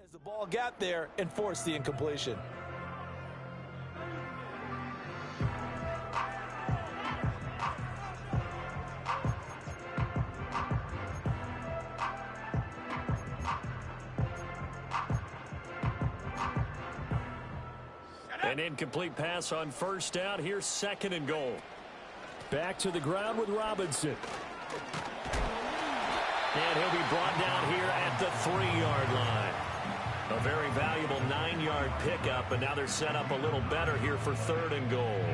As the ball got there and forced the incompletion. An incomplete pass on first down. Here's 2nd and goal. Back to the ground with Robinson. And he'll be brought down here at the 3-yard line. A very valuable 9-yard pickup, and now they're set up a little better here for 3rd and goal.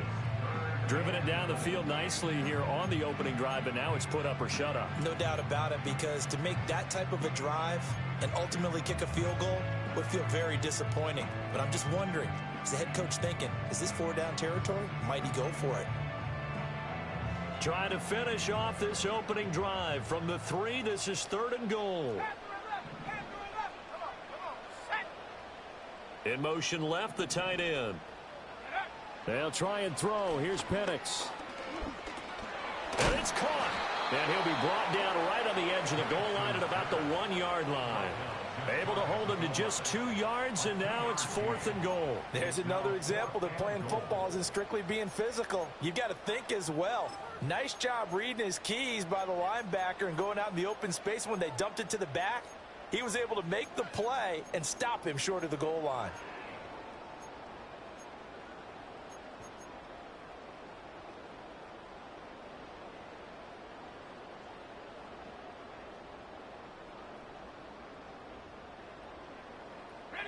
Driven it down the field nicely here on the opening drive, but now it's put up or shut up. No doubt about it, because to make that type of a drive and ultimately kick a field goal would feel very disappointing. But I'm just wondering, is the head coach thinking, is this 4-down territory? Might he go for it? Trying to finish off this opening drive from the 3. This is 3rd and goal. In motion left, the tight end. They'll try and throw. Here's Penix. And it's caught. And he'll be brought down right on the edge of the goal line at about the 1-yard line. Able to hold him to just 2 yards, and now it's 4th and goal. There's another example that playing football isn't strictly being physical. You've got to think as well. Nice job reading his keys by the linebacker and going out in the open space. When they dumped it to the back, he was able to make the play and stop him short of the goal line.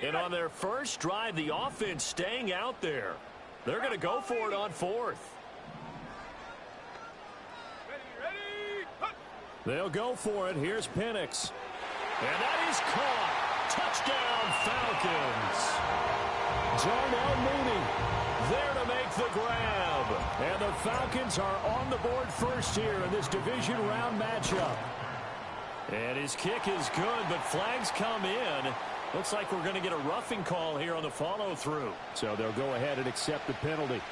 And on their first drive, the offense staying out there. They're going to go for it on 4th. They'll go for it. Here's Penix. And that is caught. Touchdown, Falcons. Darnell Mooney there to make the grab. And the Falcons are on the board first here in this division round matchup. And his kick is good, but flags come in. Looks like we're going to get a roughing call here on the follow-through. So they'll go ahead and accept the penalty.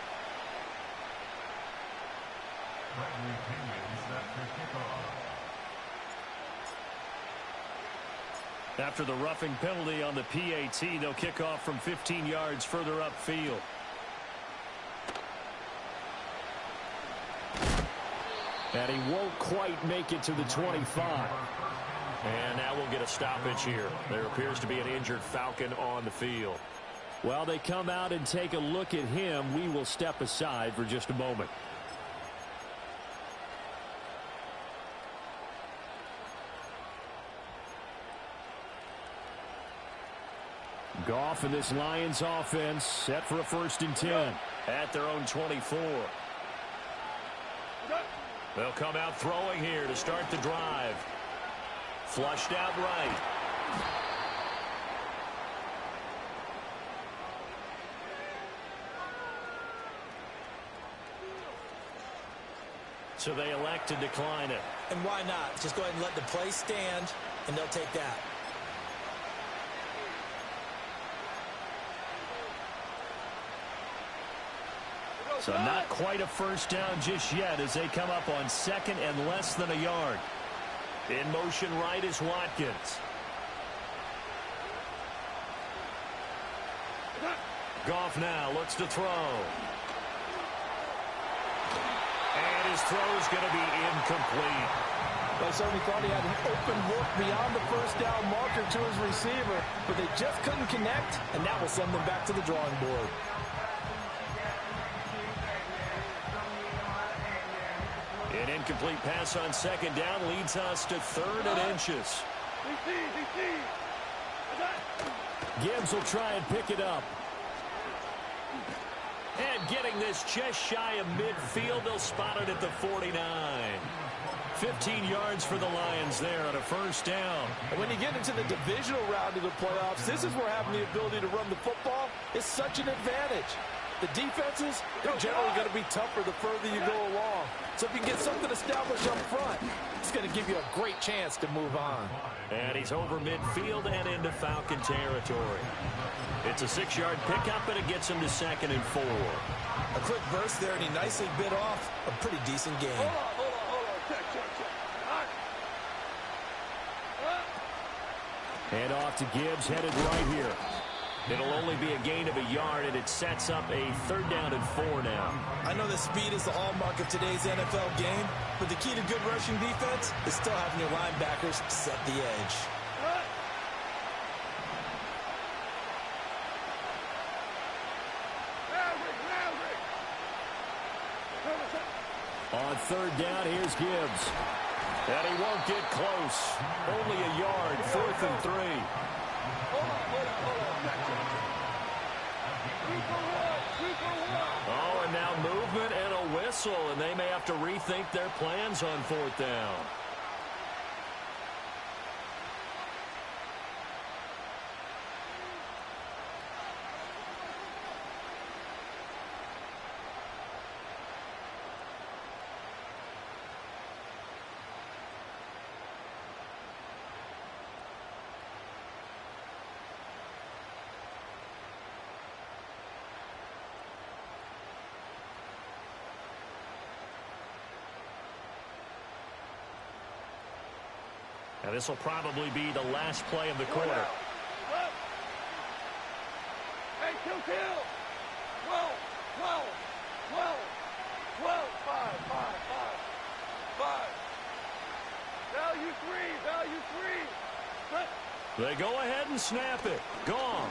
After the roughing penalty on the PAT, they'll kick off from 15 yards further upfield. And he won't quite make it to the 25. And now we'll get a stoppage here. There appears to be an injured Falcon on the field. While they come out and take a look at him, we will step aside for just a moment. Goff and this Lions offense set for a 1st and 10 at their own 24. They'll come out throwing here to start the drive. Flushed out right. So they elect to decline it. And why not? Just go ahead and let the play stand, and they'll take that. So not quite a 1st down just yet as they come up on 2nd and less than a yard. In motion right is Watkins. Goff now looks to throw. And his throw is going to be incomplete. I certainly thought he had an open look beyond the 1st down marker to his receiver, but they just couldn't connect, and that will send them back to the drawing board. An incomplete pass on 2nd down leads us to 3rd and inches. Gibbs will try and pick it up. And getting this just shy of midfield, they'll spot it at the 49. 15 yards for the Lions there on a 1st down. And when you get into the divisional round of the playoffs, this is where having the ability to run the football is such an advantage. The defenses, they're generally going to be tougher the further you go along. So if you can get something established up front, it's going to give you a great chance to move on. And he's over midfield and into Falcon territory. It's a 6-yard pickup, and it gets him to 2nd and 4. A quick burst there, and he nicely bit off a pretty decent game. Hold on. Check. And off to Gibbs, headed right here. It'll only be a gain of a yard, and it sets up a 3rd down and 4 now. I know that speed is the hallmark of today's NFL game, but the key to good rushing defense is still having your linebackers set the edge. On 3rd down, here's Gibbs. And he won't get close. Only a yard, 4th and 3. Oh, and now movement and a whistle, and they may have to rethink their plans on 4th down. Now, this will probably be the last play of the quarter. Hey, kill. 12, 5. Value three. They go ahead and snap it. Gone.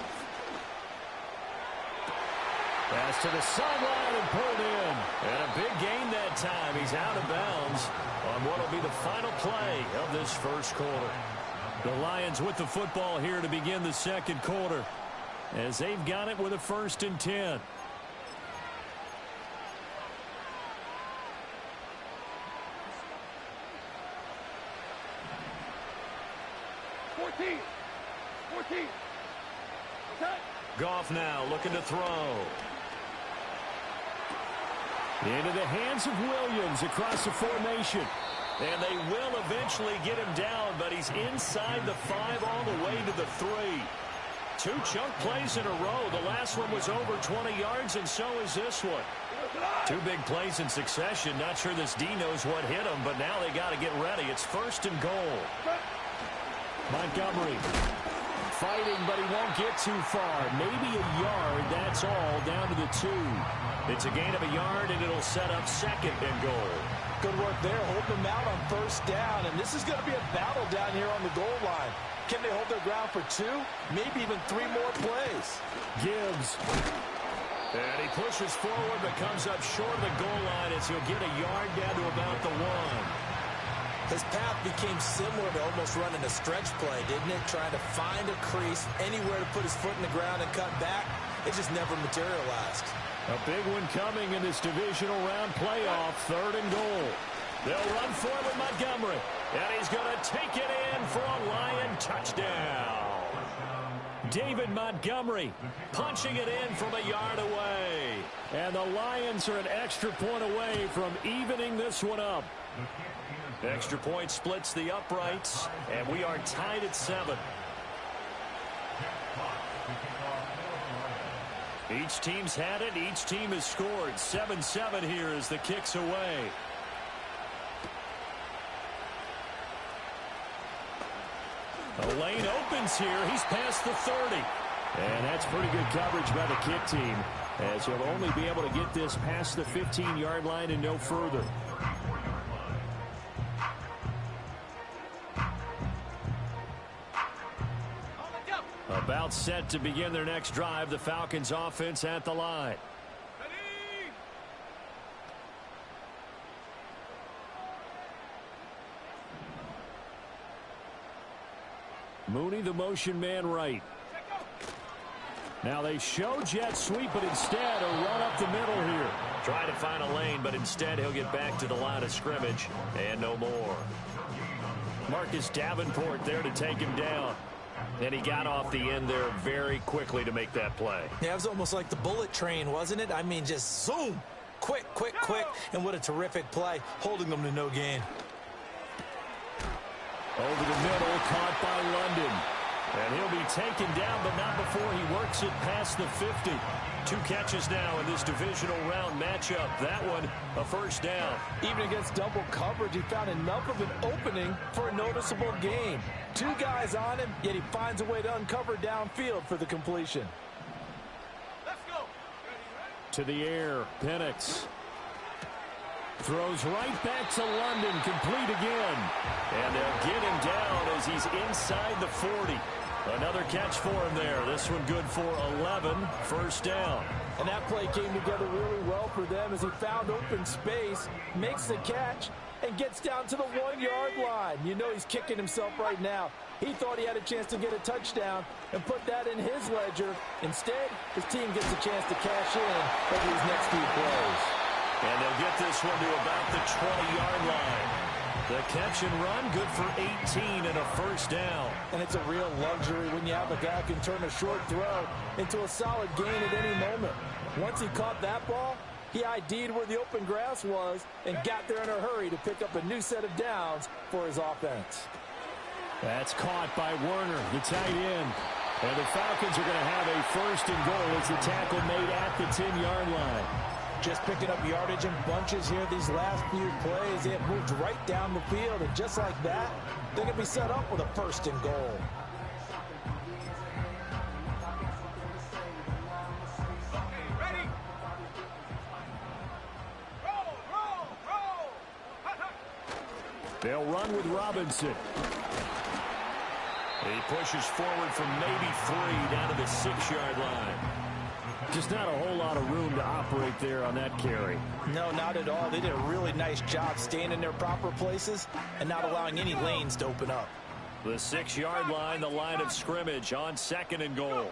Pass to the sideline and pulled in. And a big gain that time. He's out of bounds on what will be the final play of this first quarter. The Lions with the football here to begin the second quarter, as they've got it with a 1st and 10. Goff now looking to throw. Into the hands of Williams across the formation. And they will eventually get him down, but he's inside the 5 all the way to the 3. 2 chunk plays in a row. The last one was over 20 yards, and so is this one. 2 big plays in succession. Not sure this D knows what hit him, but now they got to get ready. It's 1st and goal. Montgomery fighting, but he won't get too far. Maybe a yard, that's all, down to the 2. It's a gain of a yard, and it'll set up 2nd and goal. Good work there, holding them out on 1st down, and this is going to be a battle down here on the goal line. Can they hold their ground for 2, maybe even 3 more plays? Gibbs. And he pushes forward, but comes up short of the goal line as he'll get a yard down to about the 1. His path became similar to almost running a stretch play, didn't it? Trying to find a crease, anywhere to put his foot in the ground and cut back. It just never materialized. A big one coming in this divisional round playoff, 3rd and goal. They'll run for it with Montgomery. And he's going to take it in for a Lion touchdown. David Montgomery punching it in from a yard away. And the Lions are an extra point away from evening this one up. Extra point splits the uprights, and we are tied at 7. Each team's had it. Each team has scored. 7-7 here as the kick's away. The lane opens here. He's past the 30. And that's pretty good coverage by the kick team, as he'll only be able to get this past the 15-yard line and no further. About set to begin their next drive. The Falcons offense at the line. Mooney, the motion man right. Now they show jet sweep, but instead a run up the middle here. Try to find a lane, but instead he'll get back to the line of scrimmage and no more. Marcus Davenport there to take him down. And he got off the end there very quickly to make that play. Yeah, it was almost like the bullet train, wasn't it? I mean, just zoom. Quick. And what a terrific play, holding them to no gain. Over the middle, caught by London. And he'll be taken down, but not before he works it past the 50. 2 catches now in this divisional round matchup. That one, a first down. Even against double coverage, he found enough of an opening for a noticeable gain. 2 guys on him, yet he finds a way to uncover downfield for the completion. Let's go. To the air, Penix. Throws right back to London, complete again. And they'll get him down as he's inside the 40. Another catch for him there. This one good for 11, first down. And that play came together really well for them as he found open space, makes the catch, and gets down to the 1-yard line. You know he's kicking himself right now. He thought he had a chance to get a touchdown and put that in his ledger. Instead, his team gets a chance to cash in over these next few plays. And they'll get this one to about the 20-yard line. The catch and run, good for 18 and a first down. And it's a real luxury when you have a guy who can turn a short throw into a solid gain at any moment. Once he caught that ball, he ID'd where the open grass was and got there in a hurry to pick up a new set of downs for his offense. That's caught by Werner, the tight end. And the Falcons are going to have a first and goal as the tackle made at the 10-yard line. Just picking up yardage in bunches here these last few plays. They have moved right down the field, and just like that, they're going to be set up with a first and goal. Okay, ready? Roll. They'll run with Robinson. He pushes forward from maybe 3 down to the 6-yard line. Just not a whole lot of room to operate there on that carry. No, not at all. They did a really nice job staying in their proper places and not allowing any lanes to open up. The 6-yard line, the line of scrimmage on second and goal.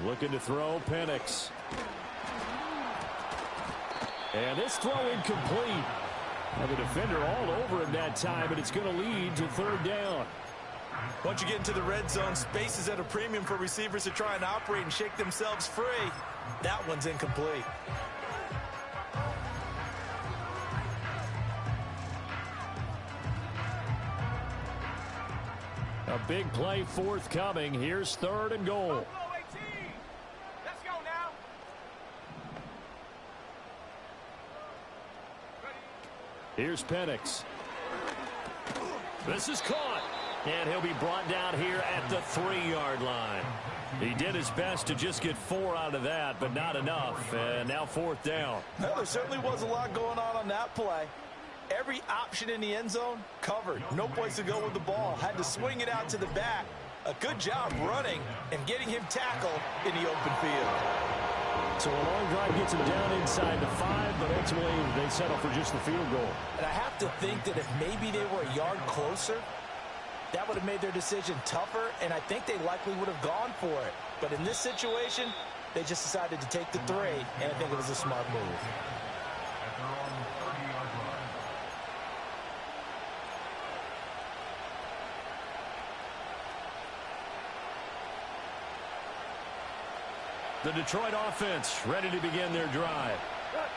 Looking to throw, Penix. And this throw incomplete. Now the defender all over him that time, but it's going to lead to third down. Once you get into the red zone, space is at a premium for receivers to try and operate and shake themselves free. That one's incomplete. A big play forthcoming. Here's third and goal. Let's go now. Here's Penix. This is caught. And he'll be brought down here at the 3-yard line. He did his best to just get 4 out of that, but not enough. And now fourth down. Well, there certainly was a lot going on that play. Every option in the end zone covered. No place to go with the ball. Had to swing it out to the back. A good job running and getting him tackled in the open field. So a long drive gets him down inside the 5, but ultimately they settle for just the field goal. And I have to think that if maybe they were a yard closer, that would have made their decision tougher, and I think they likely would have gone for it. But in this situation, they just decided to take the 3, and I think it was a smart move. The Detroit offense ready to begin their drive.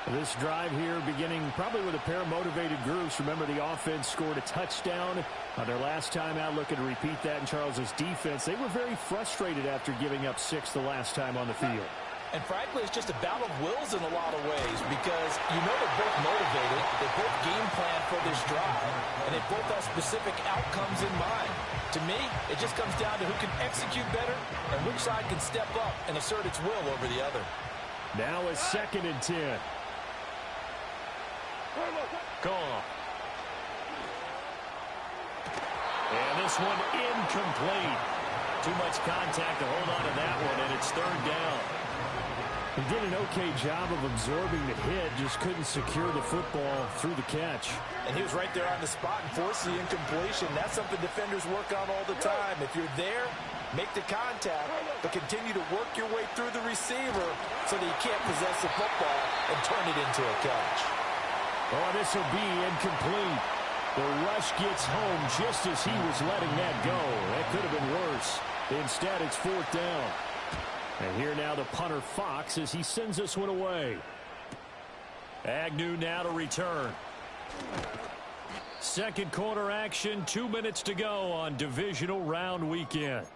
This drive here beginning probably with a pair of motivated groups. Remember, the offense scored a touchdown on their last time out. Looking to repeat that in Charles's defense. They were very frustrated after giving up 6 the last time on the field. And frankly, it's just a battle of wills in a lot of ways because you know they're both motivated. They both game plan for this drive, and they both have specific outcomes in mind. To me, it just comes down to who can execute better and which side can step up and assert its will over the other. Now a 2nd and 10. Call. And this one incomplete. Too much contact to hold on to that one, and it's third down. He did an okay job of absorbing the hit, just couldn't secure the football through the catch. And he was right there on the spot and forced the incompletion. That's something defenders work on all the time. If you're there, make the contact, but continue to work your way through the receiver so that you can't possess the football and turn it into a catch. Oh, this will be incomplete. The rush gets home just as he was letting that go. That could have been worse. Instead, it's fourth down. And here now the punter Fox as he sends this one away. Agnew now to return. Second quarter action, 2 minutes to go on divisional round weekend.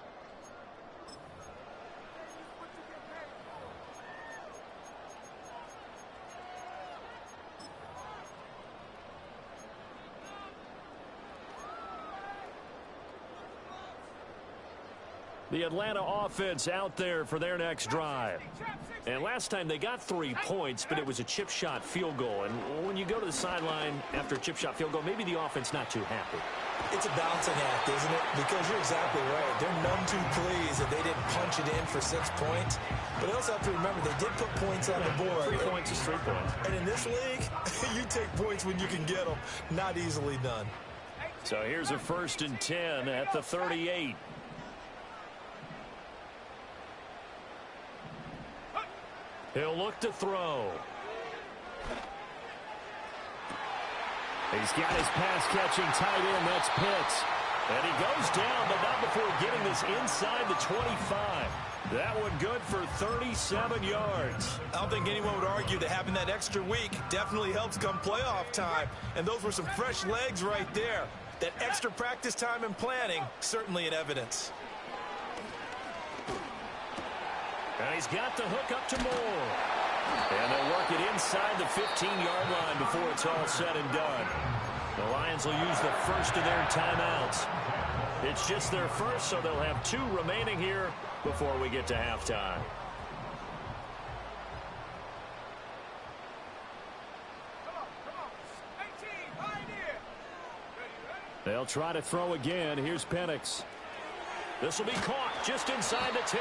The Atlanta offense out there for their next drive. And last time they got 3 points, but it was a chip shot field goal. And when you go to the sideline after a chip shot field goal, maybe the offense not too happy. It's a balancing act, isn't it? Because you're exactly right. They're none too pleased that they didn't punch it in for 6 points. But they also have to remember they did put points on the board. 3 points is 3 points. And in this league, you take points when you can get them. Not easily done. So here's a 1st and 10 at the 38. He'll look to throw. He's got his pass-catching tight end. That's Pitts. And he goes down, but not before getting this inside the 25. That one good for 37 yards. I don't think anyone would argue that having that extra week definitely helps come playoff time. And those were some fresh legs right there. That extra practice time and planning, certainly in evidence. And he's got the hook up to Moore. And they'll work it inside the 15-yard line before it's all said and done. The Lions will use the first of their timeouts. It's just their first, so they'll have 2 remaining here before we get to halftime. They'll try to throw again. Here's Penix. This will be caught just inside the 10.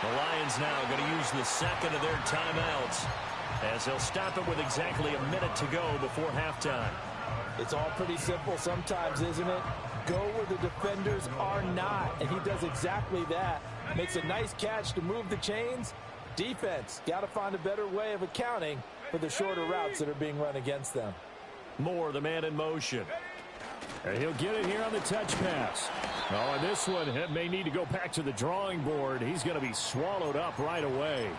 The Lions now going to use the second of their timeouts as they'll stop it with exactly a minute to go before halftime. It's all pretty simple sometimes, isn't it? Go where the defenders are not, and he does exactly that. Makes a nice catch to move the chains. Defense got to find a better way of accounting for the shorter routes that are being run against them. Moore, the man in motion. And he'll get it here on the touch pass. Oh, and this one may need to go back to the drawing board. He's going to be swallowed up right away.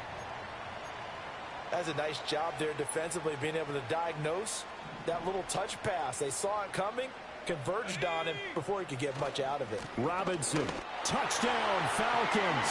That's a nice job there defensively, being able to diagnose that little touch pass. They saw it coming, converged on him before he could get much out of it. Robinson, touchdown Falcons.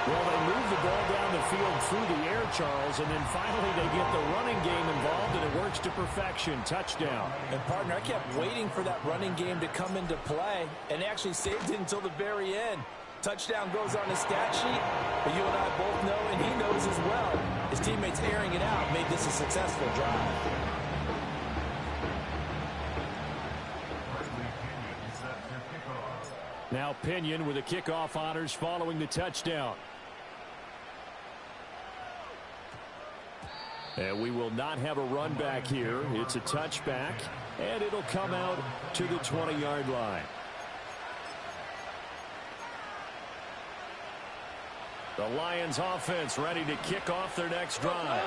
Well, they move the ball down the field through the air, Charles, and then finally they get the running game involved, and it works to perfection. Touchdown. And, partner, I kept waiting for that running game to come into play, and actually saved it until the very end. Touchdown goes on his stat sheet, but you and I both know, and he knows as well, his teammates airing it out made this a successful drive. Now Pinion with the kickoff honors following the touchdown. And we will not have a run back here. It's a touchback, and it'll come out to the 20-yard line. The Lions offense ready to kick off their next drive.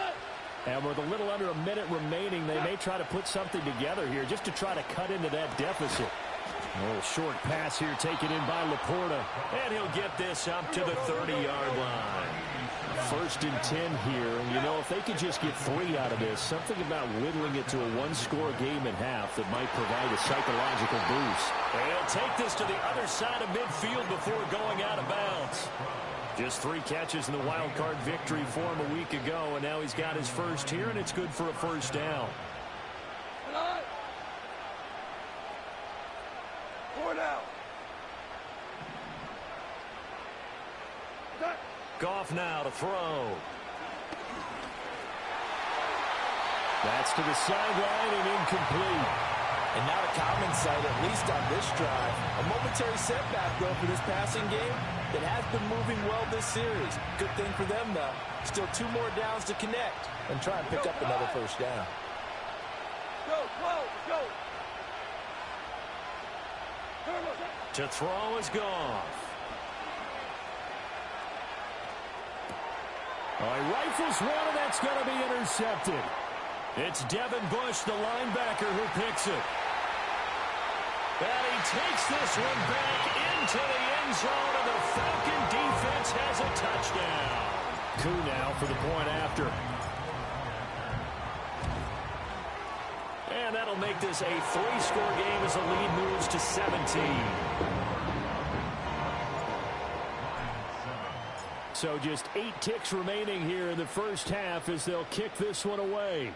And with a little under a minute remaining, they may try to put something together here just to try to cut into that deficit. A little short pass here taken in by Laporta. And he'll get this up to the 30-yard line. 1st and 10 here. And, you know, if they could just get 3 out of this, something about whittling it to a 1-score game at half that might provide a psychological boost. And he'll take this to the other side of midfield before going out of bounds. Just 3 catches in the wild card victory for him a week ago, and now he's got his first here, and it's good for a first down. Goff now to throw. That's to the sideline and incomplete. And not a common sight, at least on this drive. A momentary setback, though, for this passing game that has been moving well this series. Good thing for them, though. Still 2 more downs to connect and try and pick up another first down. Go, go. To throw is Goff. Oh, he rifles one, and that's going to be intercepted. It's Devin Bush, the linebacker, who picks it. And he takes this one back into the end zone, and the Falcon defense has a touchdown. Koo now for the point after. And that'll make this a 3-score game as the lead moves to 17. So just 8 ticks remaining here in the first half as they'll kick this one away.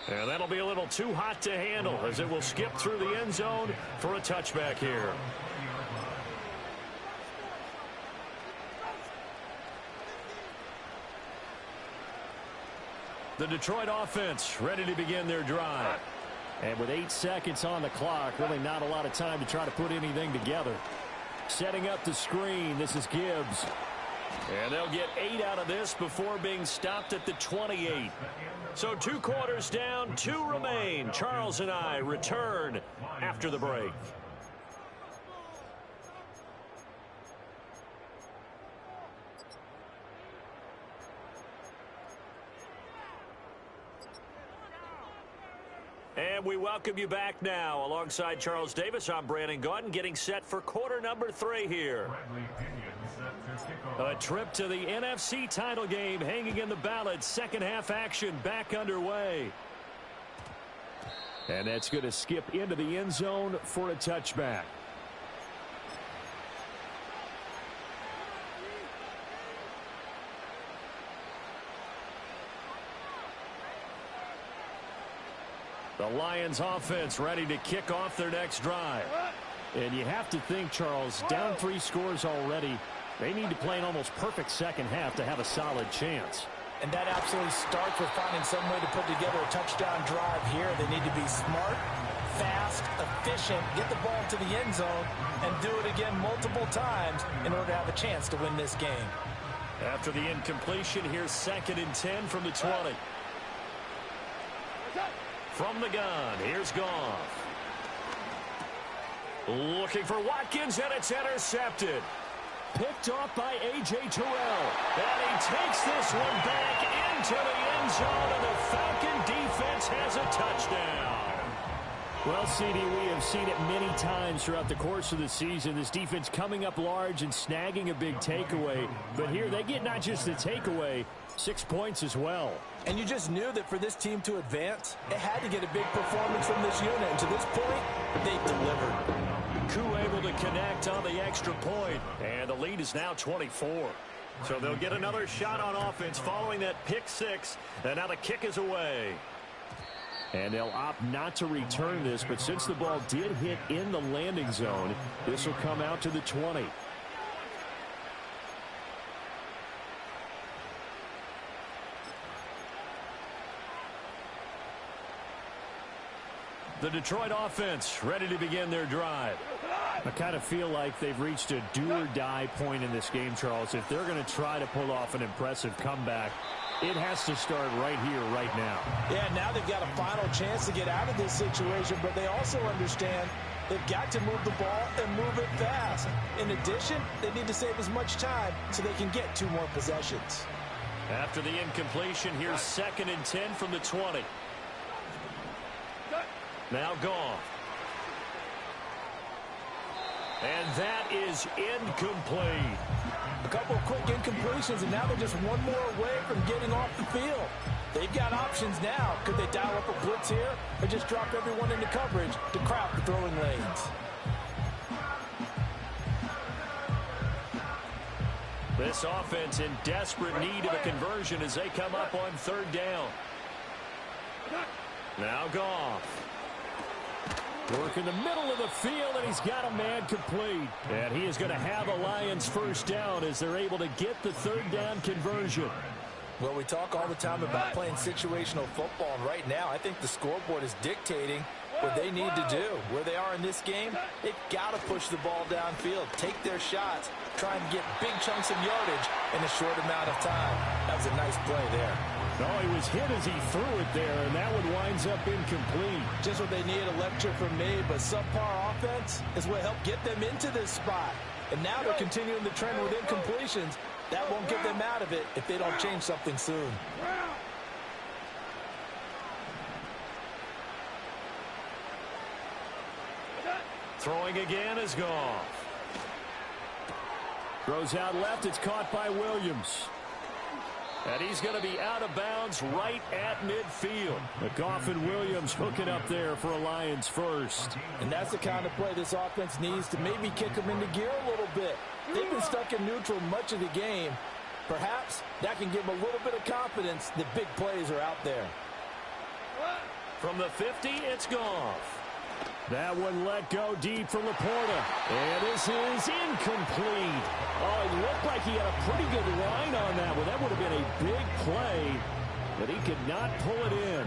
And that'll be a little too hot to handle as it will skip through the end zone for a touchback here. The Detroit offense ready to begin their drive. And with 8 seconds on the clock, really not a lot of time to try to put anything together. Setting up the screen, this is Gibbs. And they'll get 8 out of this before being stopped at the 28. So 2 quarters down, 2 remain. Charles and I return after the break. And we welcome you back now. Alongside Charles Davis, I'm Brandon Gaudin, getting set for quarter number 3 here. A trip to the NFC title game hanging in the balance. Second half action back underway. And that's going to skip into the end zone for a touchback. The Lions offense ready to kick off their next drive. And you have to think, Charles, down 3 scores already. They need to play an almost perfect second half to have a solid chance. And that absolutely starts with finding some way to put together a touchdown drive here. They need to be smart, fast, efficient, get the ball to the end zone, and do it again multiple times in order to have a chance to win this game. After the incompletion, here's 2nd and 10 from the 20. From the gun, here's Goff. Looking for Watkins, and it's intercepted. Picked off by A.J. Terrell. And he takes this one back into the end zone, and the Falcon defense has a touchdown. Well, CD, we have seen it many times throughout the course of the season. This defense coming up large and snagging a big takeaway. But here they get not just the takeaway, 6 points as well. And you just knew that for this team to advance, it had to get a big performance from this unit. And to this point, they've delivered. Koo able to connect on the extra point, and the lead is now 24. So they'll get another shot on offense following that pick 6, and now the kick is away. And they'll opt not to return this, but since the ball did hit in the landing zone, this will come out to the 20. The Detroit offense ready to begin their drive. I kind of feel like they've reached a do-or-die point in this game, Charles. If they're going to try to pull off an impressive comeback, it has to start right here, right now. Yeah, now they've got a final chance to get out of this situation, but they also understand they've got to move the ball and move it fast. In addition, they need to save as much time so they can get 2 more possessions. After the incompletion, here's 2nd and 10 from the 20. Now gone. And that is incomplete. A couple of quick incompletions, and now they're just 1 more away from getting off the field. They've got options now. Could they dial up a blitz here or just drop everyone into coverage to crowd the throwing lanes? This offense in desperate need of a conversion as they come up on 3rd down. Now Goff. Work in the middle of the field, and he's got a man complete. And he is going to have a Lions first down as they're able to get the 3rd down conversion. Well, we talk all the time about playing situational football, and right now I think the scoreboard is dictating what they need to do. Where they are in this game, they've got to push the ball downfield, take their shots, try and get big chunks of yardage in a short amount of time. That was a nice play there. No, he was hit as he threw it there, and that one winds up incomplete. Just what they need, a lecture from me, but subpar offense is what helped get them into this spot. And now they're continuing the trend with incompletions. That won't get them out of it if they don't change something soon. Throwing again is Goff. Throws out left. It's caught by Williams. And he's going to be out of bounds right at midfield. Goff and Williams hooking up there for a Lions first. And that's the kind of play this offense needs to maybe kick them into gear a little bit. They've been stuck in neutral much of the game. Perhaps that can give them a little bit of confidence that big plays are out there. From the 50, it's Goff. That one let go deep from Laporta. And this is incomplete. Oh, it looked like he had a pretty good line on that one. That would have been a big play, but he could not pull it in.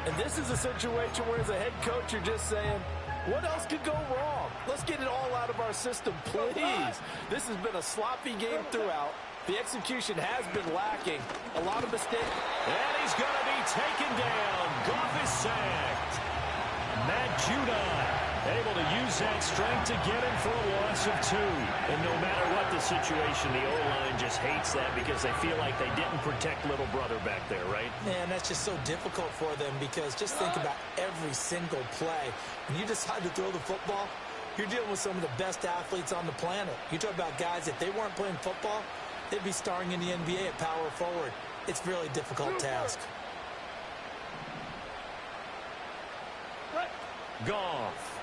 And this is a situation where as a head coach, you're just saying, what else could go wrong? Let's get it all out of our system, please. This has been a sloppy game throughout. The execution has been lacking. A lot of mistakes. And he's going to be taken down. Goff is sacked. Matt Judon able to use that strength to get him for a loss of 2. And no matter what the situation, the O-line just hates that because they feel like they didn't protect little brother back there, right? Man, that's just so difficult for them because just think about every single play. When you decide to throw the football, you're dealing with some of the best athletes on the planet. You talk about guys, if they weren't playing football, they'd be starring in the NBA at power forward. It's a really difficult task. Goff.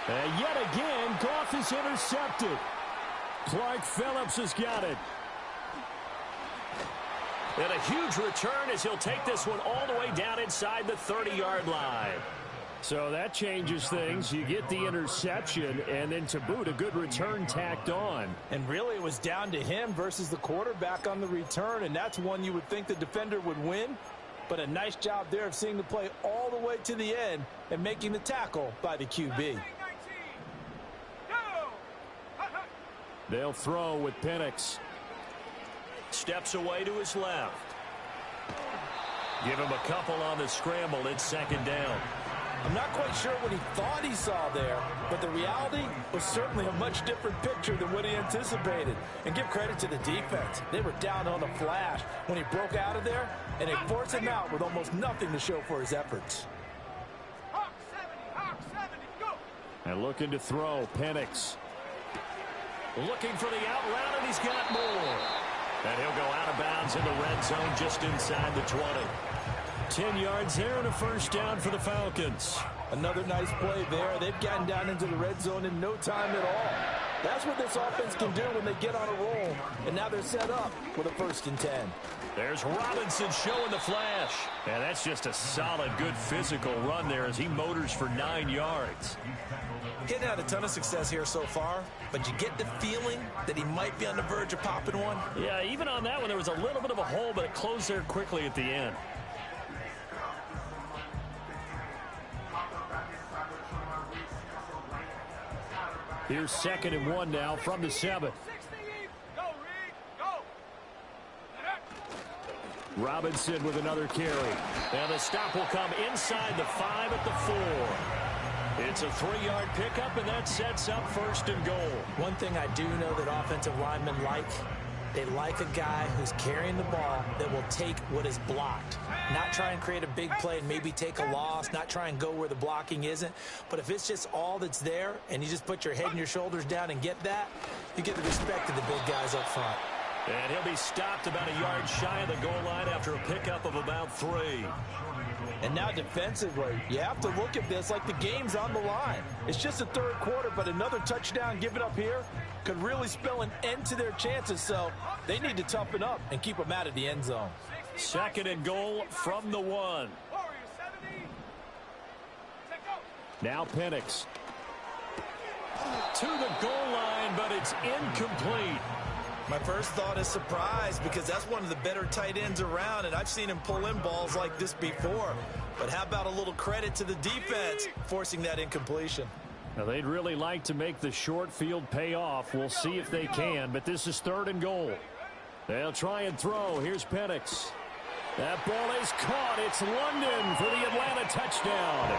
And yet again, Goff is intercepted. Clark Phillips has got it. And a huge return as he'll take this one all the way down inside the 30-yard line. So that changes things. You get the interception, and then to boot, a good return tacked on. And really, it was down to him versus the quarterback on the return, and that's one you would think the defender would win. But a nice job there of seeing the play all the way to the end and making the tackle by the QB. They'll throw with Penix. Steps away to his left. Give him a couple on the scramble. It's second down. I'm not quite sure what he thought he saw there, but the reality was certainly a much different picture than what he anticipated. And give credit to the defense. They were down on the flash when he broke out of there, and they forced him out with almost nothing to show for his efforts. Hawk 70, go! And looking to throw, Penix. Looking for the out route, and he's got more. And he'll go out of bounds in the red zone just inside the 20. 10 yards there and a first down for the Falcons. Another nice play there. They've gotten down into the red zone in no time at all. That's what this offense can do when they get on a roll. And now they're set up with a 1st and 10. There's Robinson showing the flash. And that's just a solid, good physical run there as he motors for 9 yards. He's had a ton of success here so far, but you get the feeling that he might be on the verge of popping one. Yeah, even on that one, there was a little bit of a hole, but it closed there quickly at the end. Here's 2nd and 1 now from the 7. Go, Reed, go! Robinson with another carry. And the stop will come inside the 5 at the 4. It's a 3-yard pickup, and that sets up 1st and goal. One thing I do know that offensive linemen like, they like a guy who's carrying the ball that will take what is blocked. Not try and create a big play and maybe take a loss, not try and go where the blocking isn't. But if it's just all that's there and you just put your head and your shoulders down and get that, you get the respect of the big guys up front. And he'll be stopped about a yard shy of the goal line after a pickup of about 3. And now defensively, you have to look at this like the game's on the line. It's just a 3rd quarter, but another touchdown given up here could really spell an end to their chances. So they need to toughen up and keep them out of the end zone. 2nd and goal from the 1. Warriors 70. Set go. Now Penix. To the goal line, but it's incomplete. My first thought is surprise because that's one of the better tight ends around, and I've seen him pull in balls like this before. But how about a little credit to the defense forcing that incompletion? Now, they'd really like to make the short field pay off. We'll see if they can, but this is 3rd and goal. They'll try and throw. Here's Penix. That ball is caught. It's London for the Atlanta touchdown.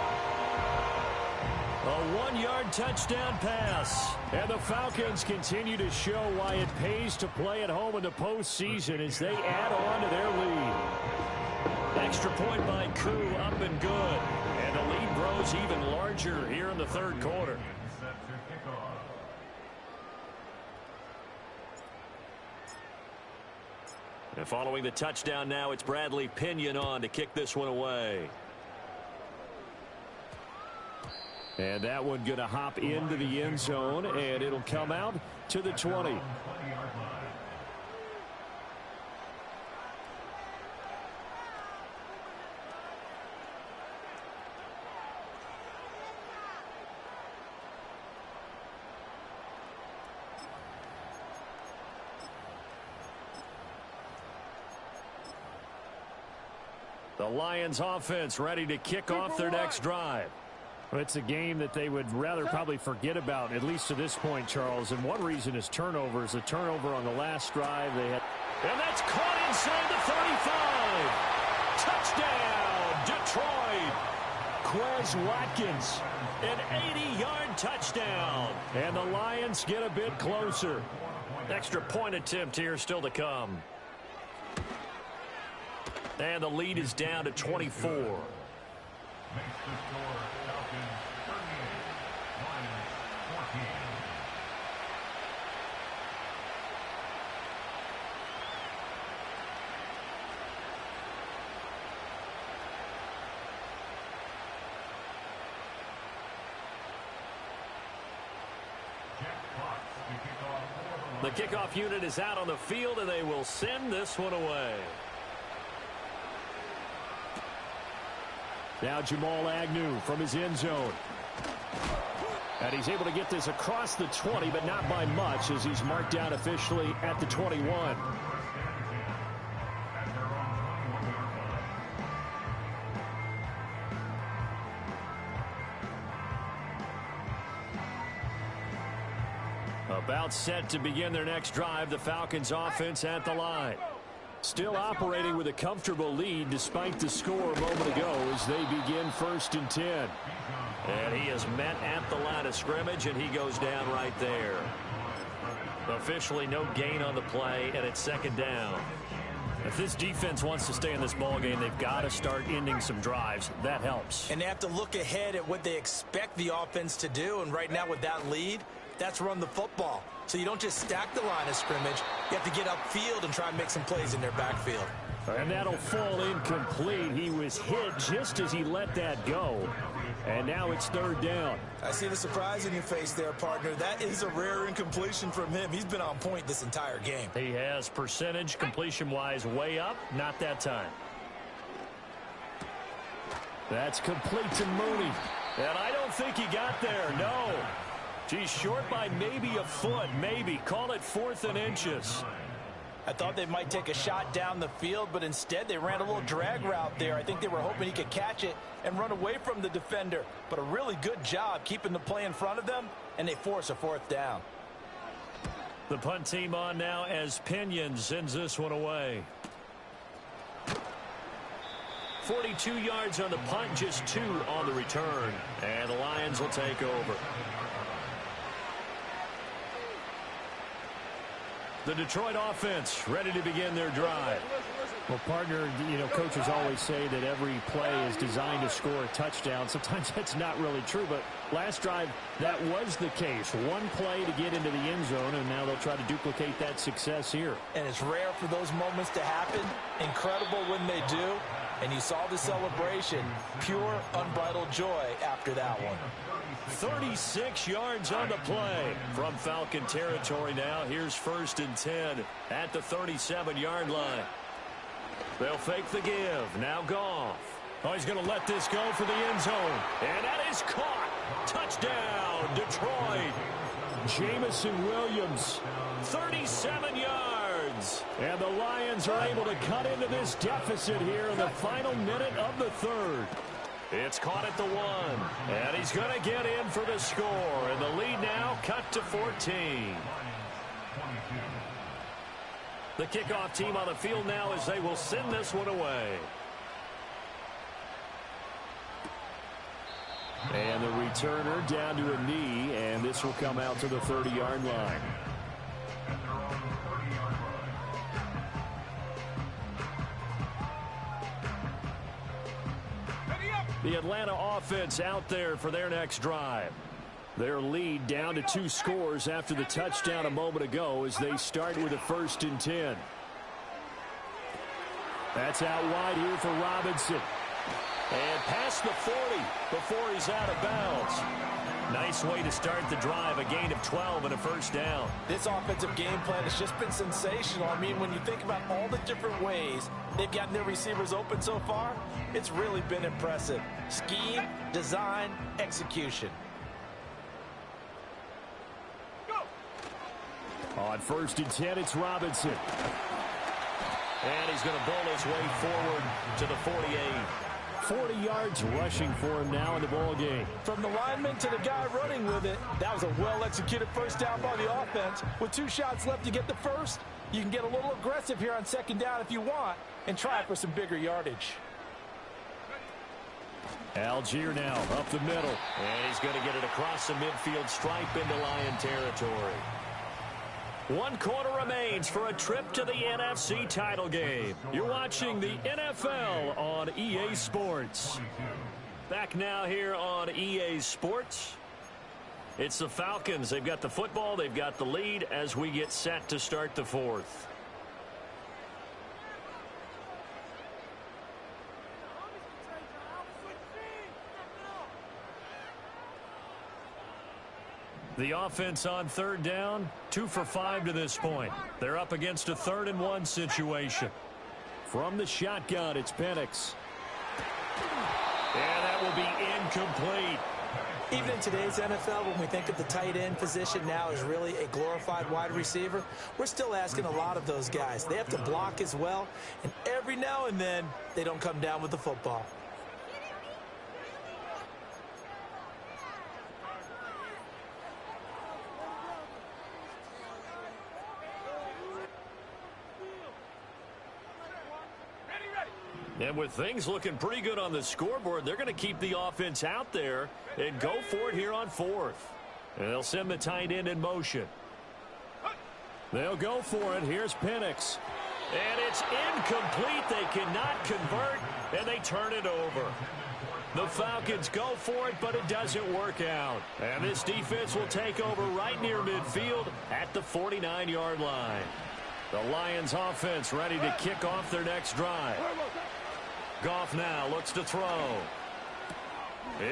A 1-yard touchdown pass. And the Falcons continue to show why it pays to play at home in the postseason as they add on to their lead. Extra point by Koo, up and good. And the lead grows even larger here in the 3rd quarter. And following the touchdown now, it's Bradley Pinion on to kick this one away. And that one going to hop into the end zone, and it'll come out to the 20. The Lions offense ready to kick off their next drive. Well, it's a game that they would rather probably forget about, at least to this point, Charles. And one reason is turnovers. A turnover on the last drive. They had, and that's caught inside the 35. Touchdown, Detroit. Quez Watkins, an 80-yard touchdown. And the Lions get a bit closer. Extra point attempt here still to come. And the lead is down to 24. The kickoff unit is out on the field, and they will send this one away. Now Jamal Agnew from his end zone. And he's able to get this across the 20, but not by much, as he's marked down officially at the 21. About set to begin their next drive, the Falcons offense at the line. Still operating with a comfortable lead despite the score a moment ago as they begin 1st and 10. And he is met at the line of scrimmage, and he goes down right there. Officially no gain on the play, and it's 2nd down. If this defense wants to stay in this ballgame, they've got to start ending some drives. That helps. And they have to look ahead at what they expect the offense to do, and right now with that lead, that's run the football. So you don't just stack the line of scrimmage. You have to get upfield and try and make some plays in their backfield. And that'll fall incomplete. He was hit just as he let that go. And now it's 3rd down. I see the surprise in your face there, partner. That is a rare incompletion from him. He's been on point this entire game. He has percentage completion-wise way up. Not that time. That's complete to Mooney. And I don't think he got there. No. He's short by maybe a foot, maybe. Call it 4th and inches. I thought they might take a shot down the field, but instead they ran a little drag route there. I think they were hoping he could catch it and run away from the defender. But a really good job keeping the play in front of them, and they force a 4th down. The punt team on now as Pinion sends this one away. 42 yards on the punt, just 2 on the return. And the Lions will take over. The Detroit offense ready to begin their drive. Well, partner, you know, coaches always say that every play is designed to score a touchdown. Sometimes that's not really true, but last drive, that was the case. One play to get into the end zone, and now they'll try to duplicate that success here. And it's rare for those moments to happen. Incredible when they do. And you saw the celebration. Pure, unbridled joy after that one. 36 yards on the play from Falcon territory now. Here's 1st and 10 at the 37-yard line. They'll fake the give. Now Goff. Oh, he's going to let this go for the end zone. And that is caught. Touchdown, Detroit. Jamison Williams. 37 yards. And the Lions are able to cut into this deficit here in the final minute of the 3rd. It's caught at the 1. And he's going to get in for the score. And the lead now cut to 14. The kickoff team on the field now as they will send this one away. And the returner down to a knee, and this will come out to the 30-yard line. The Atlanta offense out there for their next drive. Their lead down to 2 scores after the touchdown a moment ago as they start with a 1st and 10. That's out wide here for Robinson. And past the 40 before he's out of bounds. Nice way to start the drive, a gain of 12 and a 1st down. This offensive game plan has just been sensational. I mean, when you think about all the different ways they've gotten their receivers open so far, it's really been impressive. Scheme, design, execution. On 1st and 10, it's Robinson. And he's going to bowl his way forward to the 48. 40 yards rushing for him now in the ball game. From the lineman to the guy running with it, that was a well-executed first down by the offense. With 2 shots left to get the first, you can get a little aggressive here on second down if you want and try for some bigger yardage. Algier now up the middle. And he's going to get it across the midfield stripe into Lion territory. 1 quarter remains for a trip to the NFC title game. You're watching the NFL on EA Sports. Back now here on EA Sports. It's the Falcons. They've got the football. They've got the lead as we get set to start the 4th. The offense on 3rd down, 2 for 5 to this point. They're up against a 3rd and 1 situation. From the shotgun, it's Penix. And that will be incomplete. Even in today's NFL, when we think of the tight end position now as really a glorified wide receiver, we're still asking a lot of those guys. They have to block as well, and every now and then, they don't come down with the football. And with things looking pretty good on the scoreboard, they're going to keep the offense out there and go for it here on 4th. And they'll send the tight end in motion. They'll go for it. Here's Penix. And it's incomplete. They cannot convert, and they turn it over. The Falcons go for it, but it doesn't work out. And this defense will take over right near midfield at the 49-yard line. The Lions offense ready to kick off their next drive. Goff now looks to throw.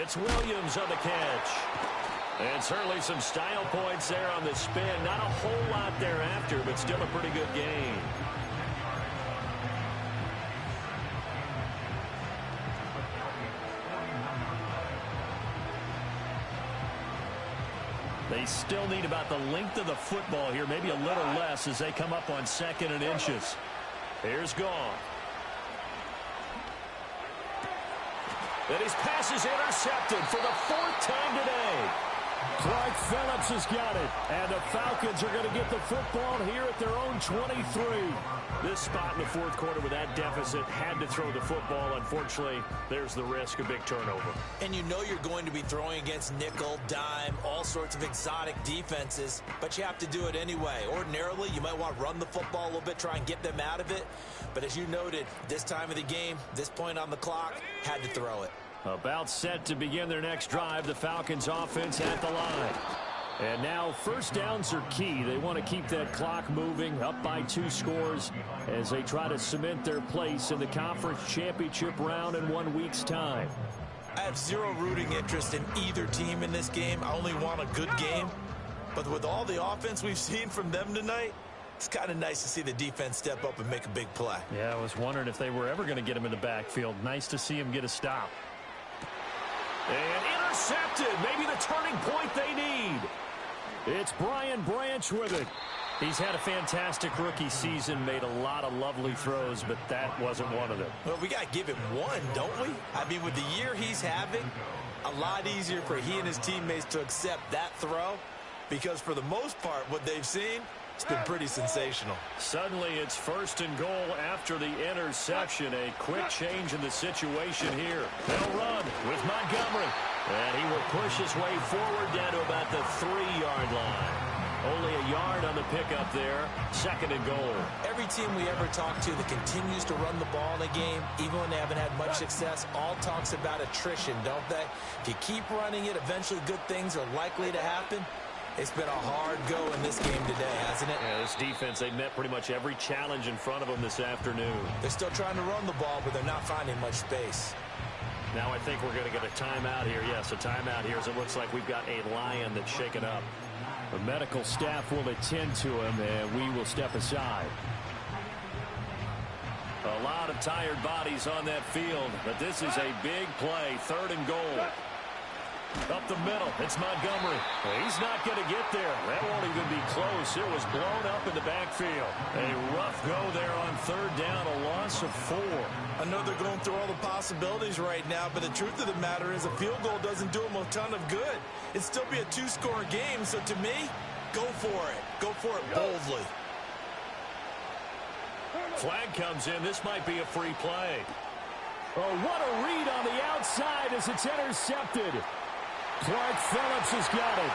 It's Williams on the catch. And certainly some style points there on the spin. Not a whole lot thereafter, but still a pretty good game. They still need about the length of the football here, maybe a little less as they come up on 2nd and inches. Here's Goff. And his pass is intercepted for the 4th time today. Clark Phillips has got it. And the Falcons are going to get the football here at their own 23. This spot in the 4th quarter with that deficit had to throw the football. Unfortunately, there's the risk of big turnover. And you know you're going to be throwing against nickel, dime, all sorts of exotic defenses, but you have to do it anyway. Ordinarily, you might want to run the football a little bit, try and get them out of it. But as you noted, this time of the game, this point on the clock, had to throw it. About set to begin their next drive, the Falcons offense at the line. And now 1st downs are key. They want to keep that clock moving, up by 2 scores as they try to cement their place in the conference championship round in 1 week's time. I have zero rooting interest in either team in this game. I only want a good game. But with all the offense we've seen from them tonight, it's kind of nice to see the defense step up and make a big play. Yeah, I was wondering if they were ever going to get him in the backfield. Nice to see him get a stop. And intercepted. Maybe the turning point they need. It's Brian Branch with it. He's had a fantastic rookie season, made a lot of lovely throws, but that wasn't one of them. Well, we got to give him one, don't we? I mean, with the year he's having, a lot easier for he and his teammates to accept that throw because for the most part, what they've seen, it's been pretty sensational. Suddenly, it's 1st and goal after the interception. A quick change in the situation here. They'll run with Montgomery. And he will push his way forward down to about the 3-yard line. Only a yard on the pickup there. 2nd and goal. Every team we ever talk to that continues to run the ball in a game, even when they haven't had much success, all talks about attrition, don't they? If you keep running it, eventually good things are likely to happen. It's been a hard go in this game today, hasn't it? Yeah, this defense, they met pretty much every challenge in front of them this afternoon. They're still trying to run the ball, but they're not finding much space. Now I think we're going to get a timeout here. Yes, a timeout here as it looks like we've got a Lion that's shaken up. The medical staff will attend to him, and we will step aside. A lot of tired bodies on that field, but this is a big play. 3rd and goal. Up the middle, it's Montgomery. He's not going to get there. That won't even be close. It was blown up in the backfield. A rough go there on third down, a loss of 4. I know they're going through all the possibilities right now, but the truth of the matter is a field goal doesn't do them a ton of good. It'd still be a 2-score game, so to me, go for it. Go for it boldly. Flag comes in. This might be a free play. Oh, what a read on the outside as it's intercepted. Clark Phillips has got it.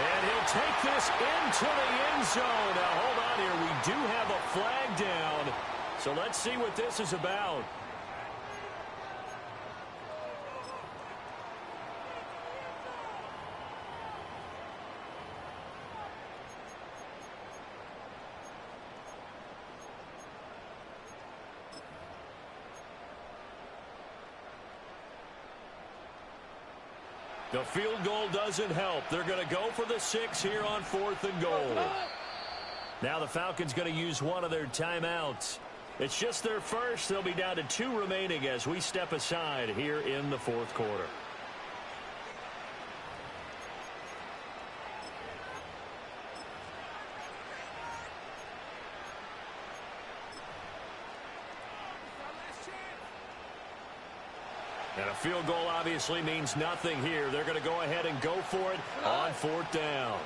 And he'll take this into the end zone. Now, hold on here. We do have a flag down. So let's see what this is about. The field goal doesn't help. They're going to go for the 6 here on 4th and goal. Now the Falcons going to use one of their timeouts. It's just their first. They'll be down to 2 remaining as we step aside here in the 4th quarter. And a field goal obviously means nothing here. They're going to go ahead and go for it on 4th down.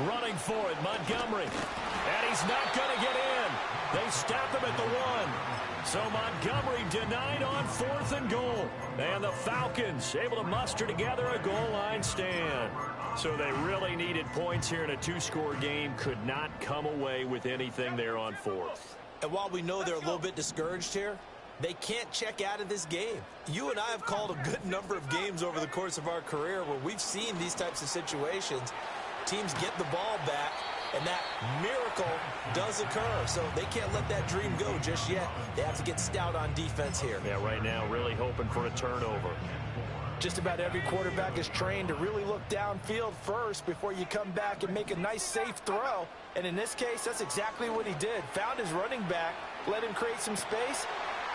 Running for it, Montgomery. And he's not going to get in. They stop him at the 1. So Montgomery denied on 4th and goal. And the Falcons able to muster together a goal line stand. So they really needed points here in a 2-score game. Could not come away with anything there on 4th. And while we know they're a little bit discouraged here, they can't check out of this game. You and I have called a good number of games over the course of our career where we've seen these types of situations. Teams get the ball back, and that miracle does occur. So they can't let that dream go just yet. They have to get stout on defense here. Yeah, right now really hoping for a turnover. Just about every quarterback is trained to really look downfield first before you come back and make a nice, safe throw. And in this case, that's exactly what he did. Found his running back, let him create some space.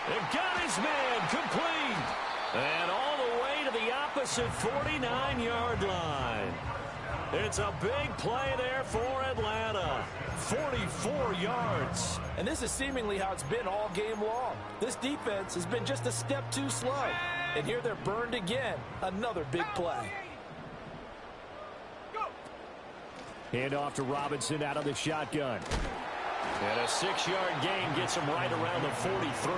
And got his man complete. And all the way to the opposite 49-yard line. It's a big play there for Atlanta. 44 yards. And this is seemingly how it's been all game long. This defense has been just a step too slow. And here they're burned again. Another big play. Hand off to Robinson out of the shotgun. And a 6-yard gain gets him right around the 43.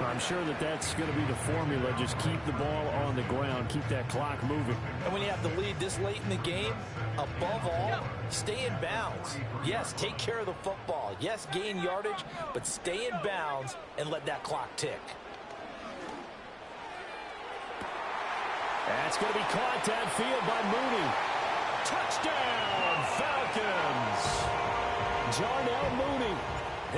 I'm sure that that's going to be the formula. Just keep the ball on the ground. Keep that clock moving. And when you have the lead this late in the game, above all, stay in bounds. Yes, take care of the football. Yes, gain yardage, but stay in bounds and let that clock tick. That's going to be caught downfield by Mooney. Touchdown, Falcons. Darnell Mooney.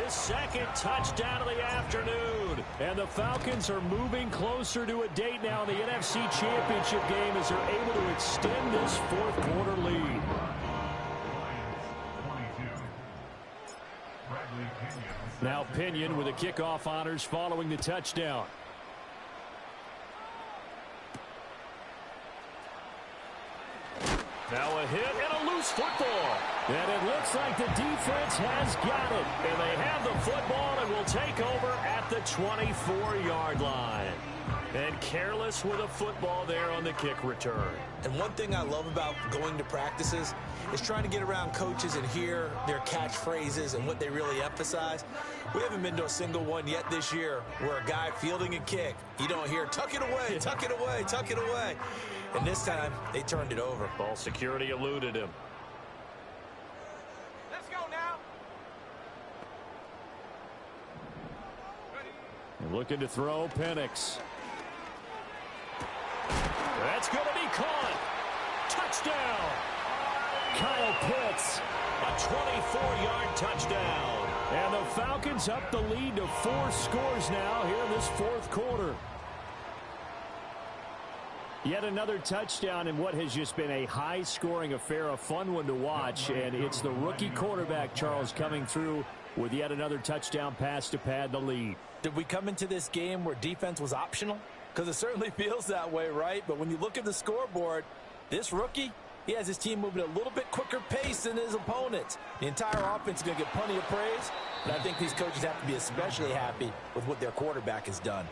His second touchdown of the afternoon. And the Falcons are moving closer to a date now in the NFC Championship game as they're able to extend this 4th quarter lead. Now Pinion with the kickoff honors following the touchdown. Now a hit and a loose football. And it looks like the defense has got it. And they have the football and will take over at the 24-yard line. And careless with a football there on the kick return. And one thing I love about going to practices is trying to get around coaches and hear their catchphrases and what they really emphasize. We haven't been to a single one yet this year where a guy fielding a kick, you don't hear, tuck it away, tuck it away, tuck it away. And this time, they turned it over. Ball security eluded him. Let's go now. And looking to throw, Penix. That's going to be caught. Touchdown. Kyle Pitts. A 24-yard touchdown. And the Falcons up the lead to 4 scores now here in this 4th quarter. Yet another touchdown in what has just been a high-scoring affair, a fun one to watch. And it's the rookie quarterback, Charles, coming through with yet another touchdown pass to pad the lead. Did we come into this game where defense was optional? Because it certainly feels that way, right? But when you look at the scoreboard, this rookie, he has his team moving at a little bit quicker pace than his opponents. The entire offense is going to get plenty of praise, but I think these coaches have to be especially happy with what their quarterback has done.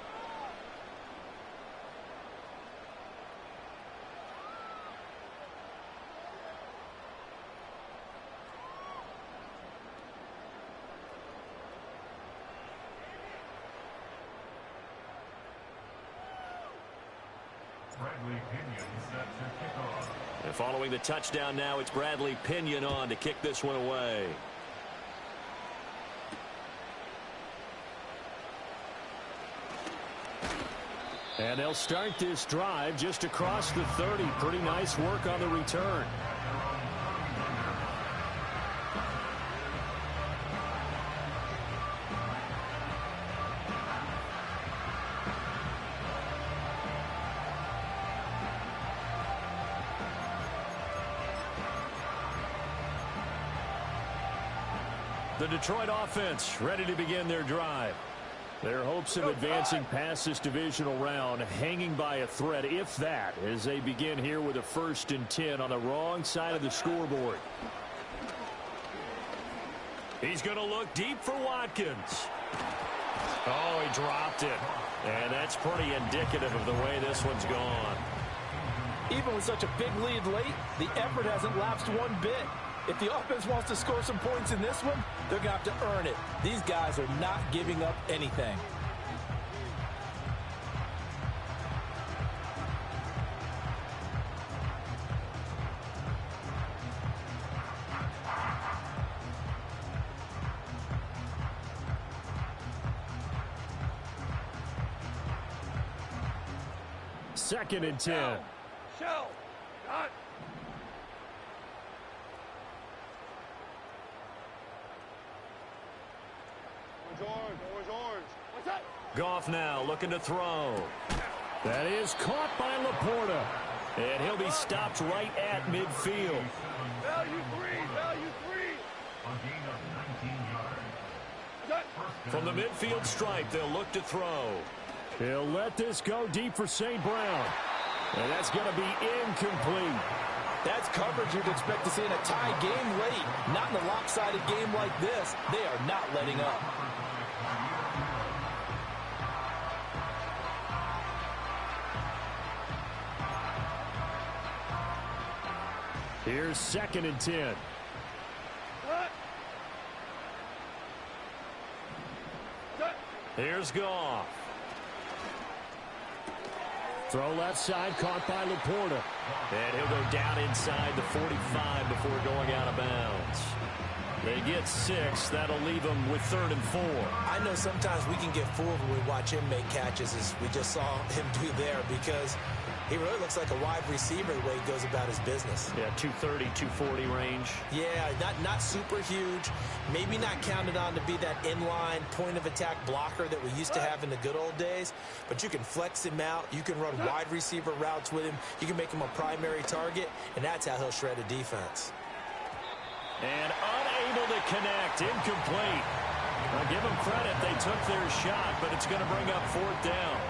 And following the touchdown now, it's Bradley Pinion on to kick this one away. And they'll start this drive just across the 30. Pretty nice work on the return. The Detroit offense ready to begin their drive. Their hopes of advancing past this divisional round hanging by a thread, if that, as they begin here with a 1st and 10 on the wrong side of the scoreboard. He's going to look deep for Watkins. Oh, he dropped it. And that's pretty indicative of the way this one's gone. Even with such a big lead late, the effort hasn't lapsed one bit. If the offense wants to score some points in this one, they're going to have to earn it. These guys are not giving up anything. Second and 10. Shell. Dot. Orange. What's that? Goff now looking to throw. That is caught by Laporta. And he'll be stopped right at midfield. Value three. A gain of 19 yards. What's that? From the midfield stripe, they'll look to throw. He'll let this go deep for St. Brown. And that's going to be incomplete. That's coverage you'd expect to see in a tie game late. Not in a lopsided game like this. They are not letting up. Here's 2nd and 10. What? Here's Goff. Throw left side, caught by Laporta. And he'll go down inside the 45 before going out of bounds. They get 6. That'll leave them with 3rd and 4. I know sometimes we can get fooled when we watch him make catches, as we just saw him do there, because he really looks like a wide receiver the way he goes about his business. Yeah, 230, 240 range. Yeah, not super huge. Maybe not counted on to be that inline point-of-attack blocker that we used to have in the good old days. But you can flex him out. You can run wide receiver routes with him. You can make him a primary target, and that's how he'll shred a defense. And unable to connect. Incomplete. I'll give them credit. They took their shot, but it's going to bring up 4th down.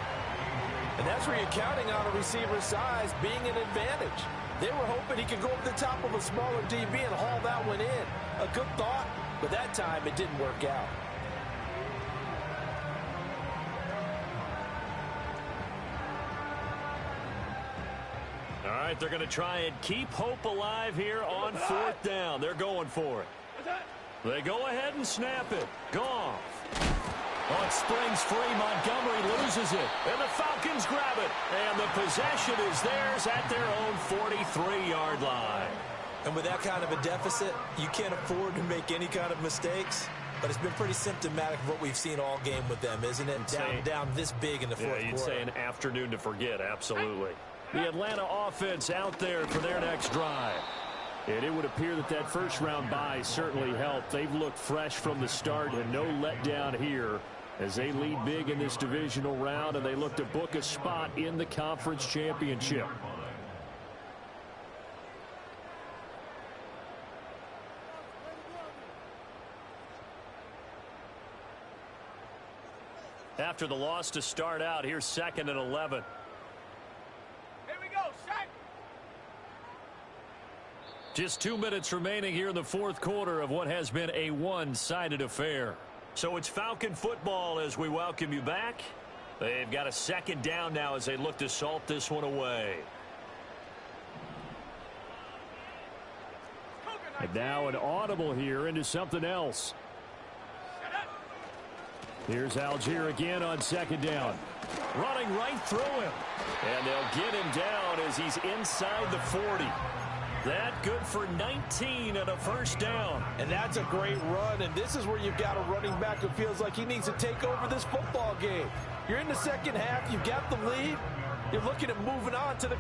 And that's where you're counting on a receiver's size being an advantage. They were hoping he could go over the top of a smaller DB and haul that one in. A good thought, but that time it didn't work out. All right, they're going to try and keep hope alive here on 4th down. They're going for it. What's that? They go ahead and snap it. Goff. Oh, it springs free. Montgomery loses it. And the Falcons grab it. And the possession is theirs at their own 43-yard line. And with that kind of a deficit, you can't afford to make any kind of mistakes. But it's been pretty symptomatic of what we've seen all game with them, isn't it? Down this big in the fourth quarter. You'd say an afternoon to forget, absolutely. The Atlanta offense out there for their next drive. And it would appear that that first round bye certainly helped. They've looked fresh from the start and no letdown here as they lead big in this divisional round, and they look to book a spot in the conference championship. After the loss to start out, here's 2nd and 11. Here we go, set. Just 2 minutes remaining here in the fourth quarter of what has been a one-sided affair. So it's Falcon football as we welcome you back. They've got a 2nd down now as they look to salt this one away. And now an audible here into something else. Here's Algier again on 2nd down. Running right through him. And they'll get him down as he's inside the 40. That good for 19 and a 1st down. And that's a great run, and this is where you've got a running back who feels like he needs to take over this football game. You're in the second half, you've got the lead, you're looking at moving on to the